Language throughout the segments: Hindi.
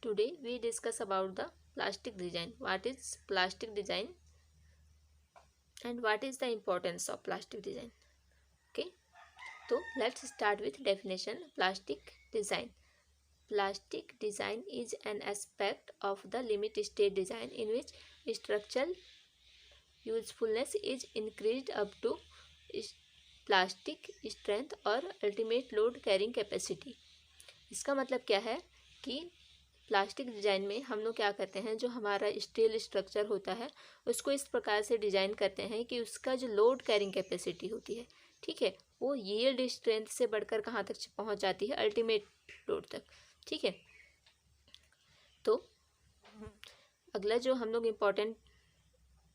Today we discuss about the plastic design. What is plastic design and what is the importance of plastic design? Okay, so let's start with definition. Plastic design. Plastic design is an aspect of the limit state design in which structural usefulness is increased up to plastic strength और ultimate load carrying capacity. इसका मतलब क्या है कि प्लास्टिक डिज़ाइन में हम लोग क्या करते हैं, जो हमारा स्टील स्ट्रक्चर होता है उसको इस प्रकार से डिज़ाइन करते हैं कि उसका जो लोड कैरिंग कैपेसिटी होती है, ठीक है, वो यील्ड स्ट्रेंथ से बढ़कर कहाँ तक पहुँच जाती है, अल्टीमेट लोड तक। ठीक है, तो अगला जो हम लोग इम्पोर्टेंट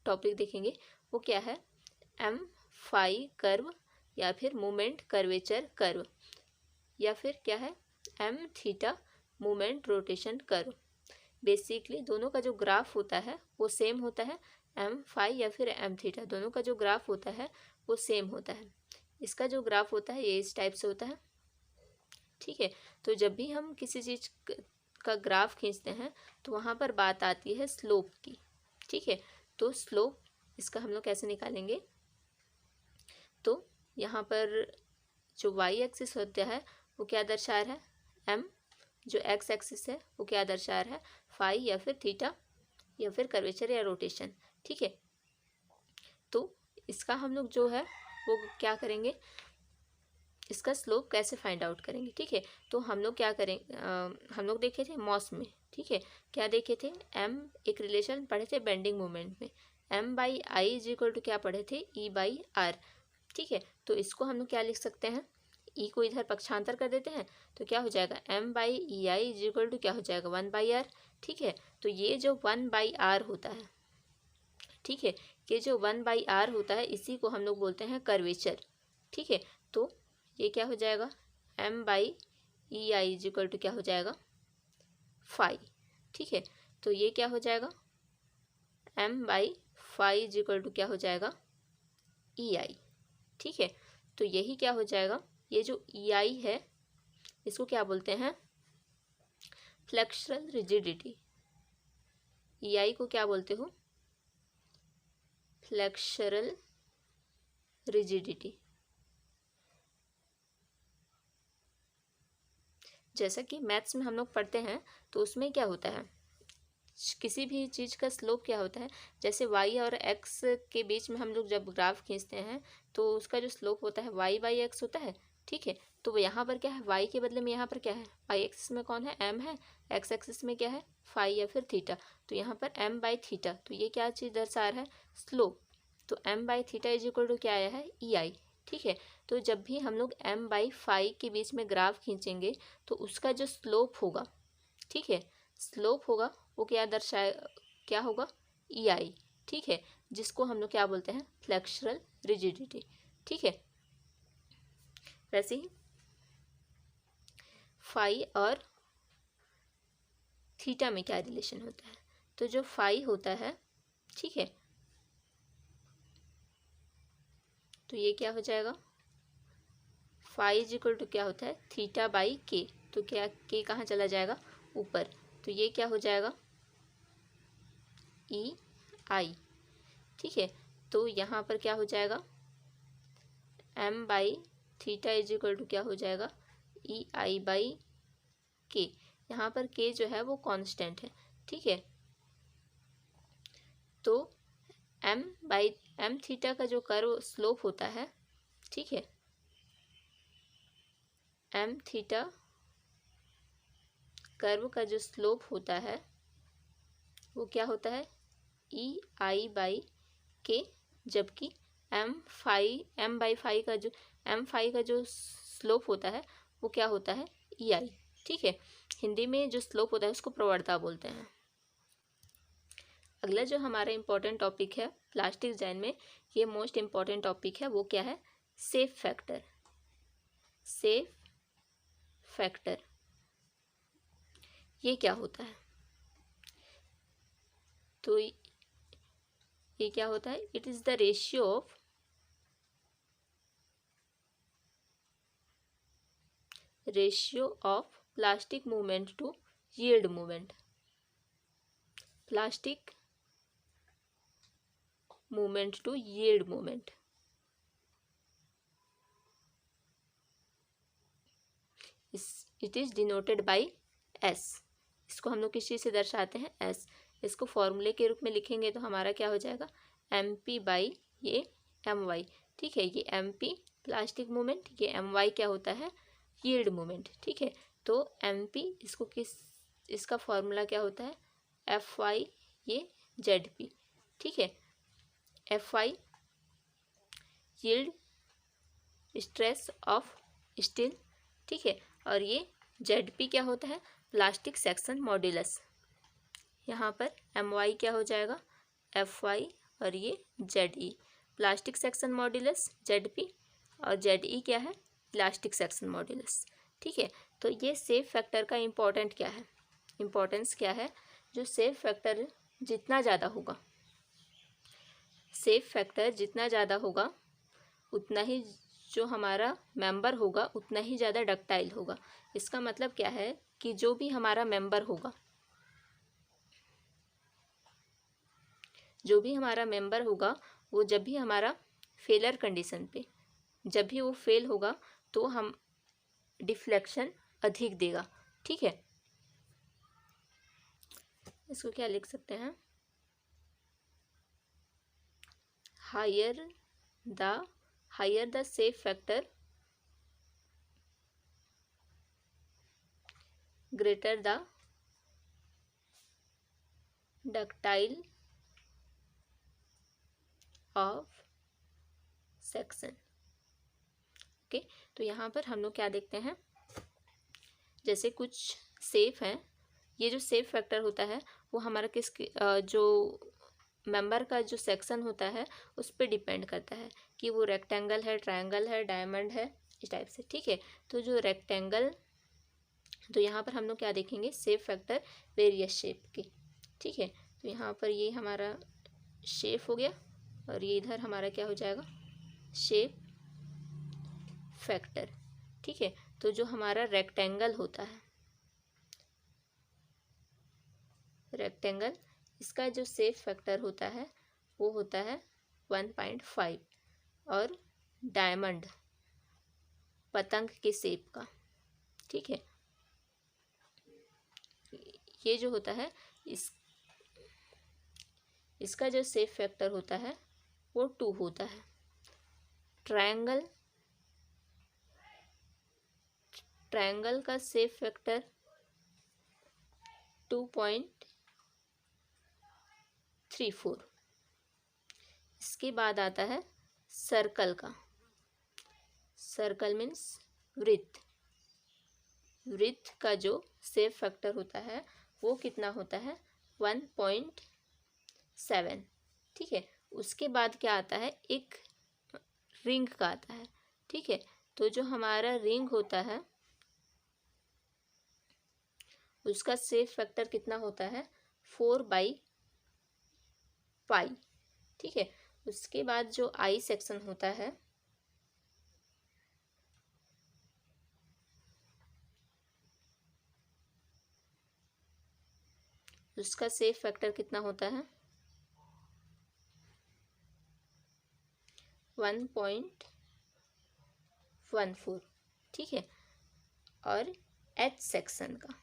टॉपिक देखेंगे वो क्या है, एम फाई कर्व या फिर मोमेंट कर्वेचर कर्व, या फिर क्या है, M theta moment rotation curve. Basically दोनों का जो ग्राफ होता है वो सेम होता है, एम फाई या फिर एम थीटा, दोनों का जो ग्राफ होता है वो सेम होता है। इसका जो ग्राफ होता है ये इस टाइप से होता है। ठीक है, तो जब भी हम किसी चीज़ का ग्राफ खींचते हैं तो वहाँ पर बात आती है स्लोप की। ठीक है, तो स्लोप इसका हम लोग कैसे निकालेंगे, तो यहाँ पर जो वाई एक्सिस होता है वो क्या दर्शा रहा है, एम, जो एक्स एक्सिस है वो क्या दर्शा रहा है, फाई या फिर थीटा या फिर कर्वेचर या रोटेशन। ठीक है, तो इसका हम लोग जो है वो क्या करेंगे, इसका स्लोप कैसे फाइंड आउट करेंगे। ठीक है, तो हम लोग क्या करेंगे, हम लोग देखे थे मॉस में। ठीक है, क्या देखे थे, एम एक रिलेशन पढ़े थे बेंडिंग मोमेंट में, M by I is equal to क्या पढ़े थे, ई बाई आर। ठीक है, तो इसको हम लोग क्या लिख सकते हैं, ई को इधर पक्षांतर कर देते हैं तो क्या हो जाएगा, M by E I is equal to क्या हो जाएगा, 1/r। ठीक है, तो ये जो 1/r होता है, ठीक है, ये जो 1/r होता है इसी को हम लोग बोलते हैं कर्वेचर। ठीक है, तो ये क्या हो जाएगा, M by E I is equal to क्या हो जाएगा, फाई। ठीक है, तो ये क्या हो जाएगा, M by phi is equal to क्या हो जाएगा, ई आई। ठीक है, तो यही क्या हो जाएगा, ये जो ई आई है इसको क्या बोलते हैं, फ्लेक्सुरल रिजिडिटी। ई आई को क्या बोलते हो, फ्लेक्सुरल रिजिडिटी। जैसा कि मैथ्स में हम लोग पढ़ते हैं तो उसमें क्या होता है, किसी भी चीज़ का स्लोप क्या होता है, जैसे y और x के बीच में हम लोग जब ग्राफ खींचते हैं तो उसका जो स्लोप होता है y बाई एक्स होता है। ठीक है, तो यहाँ पर क्या है, y के बदले में यहाँ पर क्या है, y एक्सिस में कौन है, m है, x एक्सिस में क्या है, फाई या फिर थीटा, तो यहाँ पर m बाई थीटा, तो ये क्या चीज़ दर्शा रहा है, स्लोप। तो m by theta is equal to क्या आया है, ई आई। ठीक है, तो जब भी हम लोग m बाई फाई के बीच में ग्राफ खींचेंगे तो उसका जो स्लोप होगा, ठीक है, स्लोप होगा वो क्या दर्शाए, क्या होगा, ई आई। ठीक है, जिसको हम लोग क्या बोलते हैं, फ्लेक्सुरल रिजिडिटी। ठीक है, वैसे ही फाई और थीटा में क्या रिलेशन होता है, तो जो फाई होता है, ठीक है, तो ये क्या हो जाएगा, फाई इज इक्वल टू क्या होता है, थीटा बाई के, तो क्या के कहाँ चला जाएगा, ऊपर, तो ये क्या हो जाएगा, ई आई। ठीक है, तो यहाँ पर क्या हो जाएगा, M by theta is equal to क्या हो जाएगा, ई आई बाई के। यहाँ पर के जो है वो कांस्टेंट है। ठीक है, तो एम बाई एम थीटा का जो कर्व स्लोप होता है, ठीक है, एम थीटा कर्व का जो स्लोप होता है वो क्या होता है, ई आई बाई के, जबकि एम बाई फाई का जो स्लोप होता है वो क्या होता है, ई आई। ठीक है, हिंदी में जो स्लोप होता है उसको प्रवणता बोलते हैं। अगला जो हमारा इम्पोर्टेंट टॉपिक है प्लास्टिक डिजाइन में, ये मोस्ट इम्पॉर्टेंट टॉपिक है, वो क्या है, सेफ फैक्टर। सेफ फैक्टर ये क्या होता है, तो ये क्या होता है, it is the ratio of plastic movement to yield movement, plastic movement to yield movement. It is denoted by S. इसको हम लोग किस चीज़ से दर्शाते हैं, एस। इसको फॉर्मूले के रूप में लिखेंगे तो हमारा क्या हो जाएगा, एम पी बाई ये एम वाई। ठीक है, ये एम पी प्लास्टिक मूवमेंट, ये एम वाई क्या होता है, यील्ड मूवमेंट। ठीक है, तो एम पी इसको किस, इसका फॉर्मूला क्या होता है, एफ वाई ये जेड पी। ठीक है, F Y yield stress of steel. ठीक है, और ये जेड पी क्या होता है, प्लास्टिक सेक्शन मॉड्यूलस। यहाँ पर एम वाई क्या हो जाएगा, एफ वाई, और ये Z E plastic section modulus Z P, और जेड ई क्या है, इलास्टिक सेक्शन मॉड्यूलस। ठीक है, तो ये सेफ फैक्टर का इम्पोर्टेंट क्या है, इम्पोर्टेंस क्या है, जो सेफ फैक्टर जितना ज़्यादा होगा, सेफ फैक्टर जितना ज़्यादा होगा उतना ही जो हमारा मेंबर होगा उतना ही ज़्यादा डक्टाइल होगा। इसका मतलब क्या है कि जो भी हमारा मेंबर होगा, जो भी हमारा मेंबर होगा वो जब भी हमारा फेलर कंडीशन पे, जब भी वो फेल होगा तो हम डिफ्लेक्शन अधिक देगा। ठीक है, इसको क्या लिख सकते हैं, higher the safe factor greater the ductile of section. Okay, तो यहाँ पर हम लोग क्या देखते हैं, जैसे कुछ सेफ हैं, ये जो सेफ फैक्टर होता है वो हमारा किस जो मेंबर का जो सेक्शन होता है उस पर डिपेंड करता है कि वो रेक्टेंगल है, ट्रायंगल है, डायमंड है, इस टाइप से। ठीक है, तो जो रेक्टेंगल, तो यहाँ पर हम लोग क्या देखेंगे, सेफ फैक्टर वेरियस शेप की। ठीक है, तो यहाँ पर ये हमारा शेप हो गया और ये इधर हमारा क्या हो जाएगा, शेप फैक्टर। ठीक है, तो जो हमारा रेक्टेंगल होता है, रेक्टेंगल, इसका जो सेफ फैक्टर होता है वो होता है 1.5, और डायमंड पतंग के शेप का। ठीक है, ये जो होता है इसका जो सेफ फैक्टर होता है वो 2 होता है। ट्रायंगल का सेफ फैक्टर 2.34। इसके बाद आता है सर्कल का, सर्कल मीन्स वृत्त, वृत्त का जो सेफ फैक्टर होता है वो कितना होता है, 1.7। ठीक है, उसके बाद क्या आता है, एक रिंग का आता है। ठीक है, तो जो हमारा रिंग होता है उसका सेफ फैक्टर कितना होता है, 4/पाई। ठीक है, उसके बाद जो आई सेक्शन होता है उसका सेफ फैक्टर कितना होता है, 1.14। ठीक है, और एच सेक्शन का,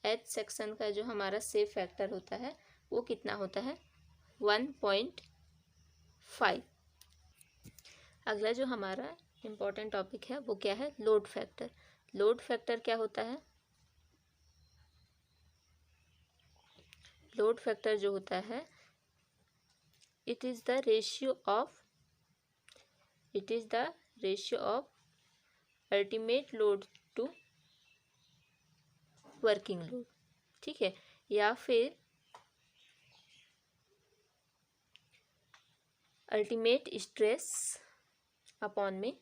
एच सेक्शन का जो हमारा सेफ फैक्टर होता है वो कितना होता है, 1.5। अगला जो हमारा इम्पोर्टेंट टॉपिक है वो क्या है, लोड फैक्टर। लोड फैक्टर क्या होता है, लोड फैक्टर जो होता है it is the ratio of ultimate load to working load. ठीक है, या फिर अल्टीमेट स्ट्रेस अपॉन में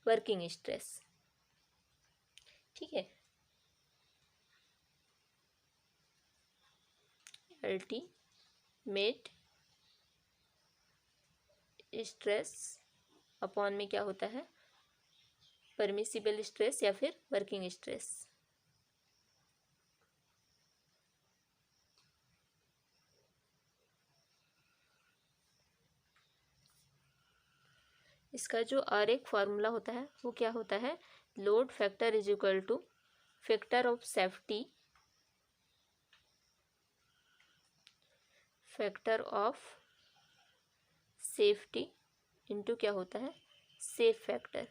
वर्किंग स्ट्रेस। ठीक है, अल्टीमेट स्ट्रेस अपॉन में क्या होता है, परमिसिबल स्ट्रेस या फिर वर्किंग स्ट्रेस। इसका जो और एक फॉर्मूला होता है वो क्या होता है, load factor is equal two factor of safety, factor of safety into क्या होता है, सेफ फैक्टर।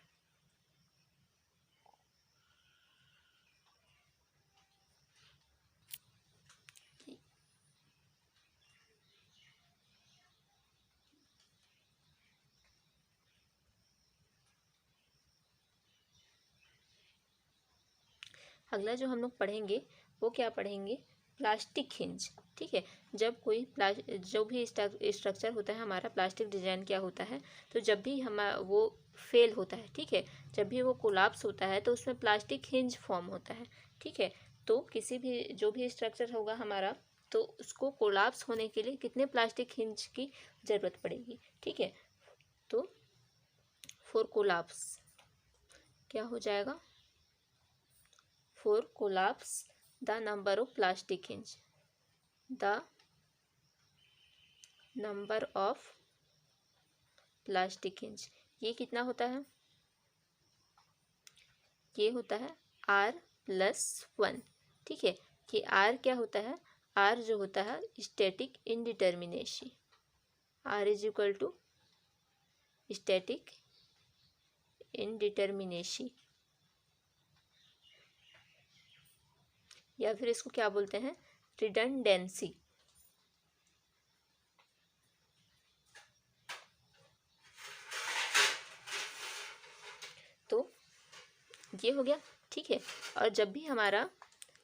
अगला जो हम लोग पढ़ेंगे वो क्या पढ़ेंगे, प्लास्टिक हिंज। ठीक है, जब कोई जो भी स्ट्रक्चर होता है हमारा प्लास्टिक डिजाइन क्या होता है, तो जब भी हम वो फेल होता है, ठीक है, जब भी वो कोलाप्स होता है तो उसमें प्लास्टिक हिंज फॉर्म होता है। ठीक है, तो किसी भी जो भी स्ट्रक्चर होगा हमारा, तो उसको कोलाप्स होने के लिए कितने प्लास्टिक हिंज की ज़रूरत पड़ेगी। ठीक है, तो फॉर कोलाप्स क्या हो जाएगा, for collapse the number of plastic hinge, the number of plastic hinge, ये कितना होता है, ये होता है R+1। ठीक है, कि R क्या होता है, R जो होता है static indeterminacy, R is equal to static indeterminacy, या फिर इसको क्या बोलते हैं, रिडंडेंसी। तो ये हो गया। ठीक है, और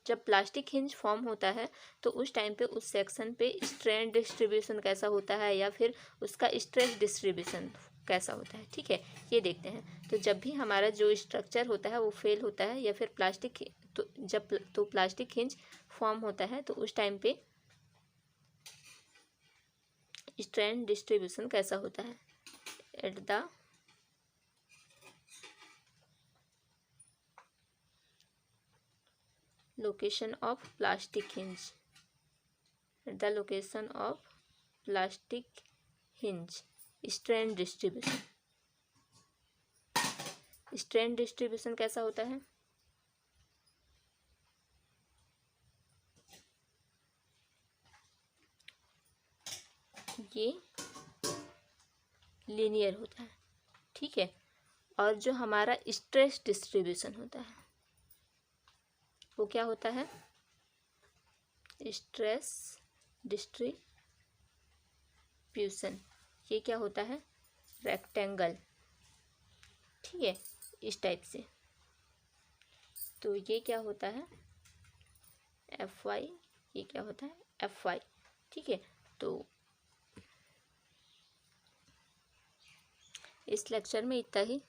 जब प्लास्टिक हिंज फॉर्म होता है तो उस टाइम पे उस सेक्शन पे स्ट्रेन डिस्ट्रीब्यूशन कैसा होता है या फिर उसका स्ट्रेस डिस्ट्रीब्यूशन कैसा होता है। ठीक है, ये देखते हैं। तो जब भी हमारा जो स्ट्रक्चर होता है वो फेल होता है या फिर प्लास्टिक हिंज फॉर्म होता है तो उस टाइम पे स्ट्रेन डिस्ट्रीब्यूशन कैसा होता है, at the location of plastic hinge, at the location of plastic hinge, strain distribution कैसा होता है, ये लीनियर होता है। ठीक है, और जो हमारा स्ट्रेस डिस्ट्रीब्यूशन होता है वो क्या होता है, स्ट्रेस डिस्ट्रीब्यूशन, ये क्या होता है, रेक्टेंगल। ठीक है, इस टाइप से। तो ये क्या होता है, FY, ये क्या होता है, FY। ठीक है, तो इस लेक्चर में इतना ही।